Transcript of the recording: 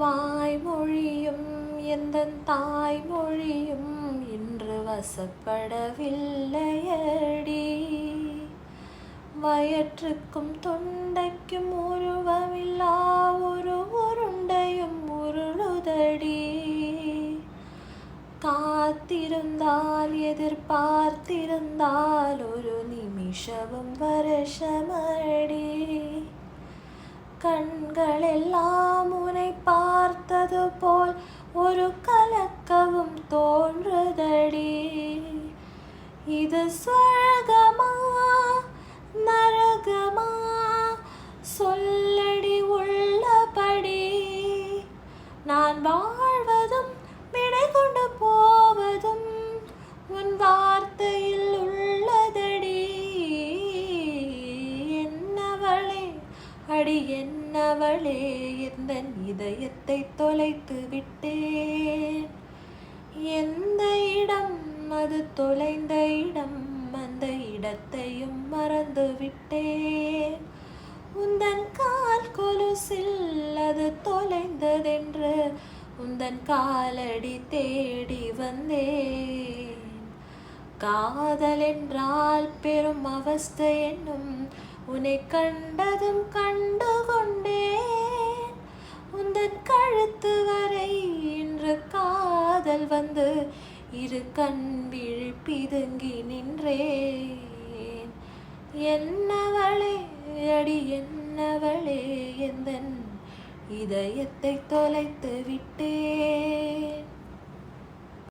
வாய்மொழியும் எந்தன் தாய்மொழியும் இன்று வசப்படவில்லையடி. வயிற்றுக்கும் தொண்டைக்கும் உருவமில்லா ஒரு உருண்டையும் உருளுதடி. காத்திருந்தால் எதிர்பார்த்திருந்தால் ஒரு நிமிஷமும் வருஷமடி. கண்களெல்லாம் உன்னை பார்த்தது போல் ஒரு கலக்கவும் தோன்றுதடி. இது சொர்க்கமா நரகமா சொல்லடி உள்ளபடி. நான் வாழ்வதும் விடை கொண்டு போவதும் உன் வார்த்தையில் உள்ளதடி. என்னவளே அடி என்னவளே எந்தன் இதயத்தை தொலைத்து விட்டேன். எந்த இடம் அது தொலைந்த இடம், அந்த இடத்தையும் மறந்து விட்டேன். உந்தன் கால் கொலுசில் அது தொலைந்ததென்று உந்தன் காலடி தேடி வந்தேன். காதல் என்றால் பெரும் அவஸ்தை என்னும் உன்னை கண்டதும் கண்டு கொண்டேன். உந்தன் கழுத்து வரை இன்று காதல் வந்து இரு கண் விழி பிதுங்கி நின்றேன். என்னவளே அடி என்னவளே எந்தன் இதயத்தை தொலைத்து விட்டேன்.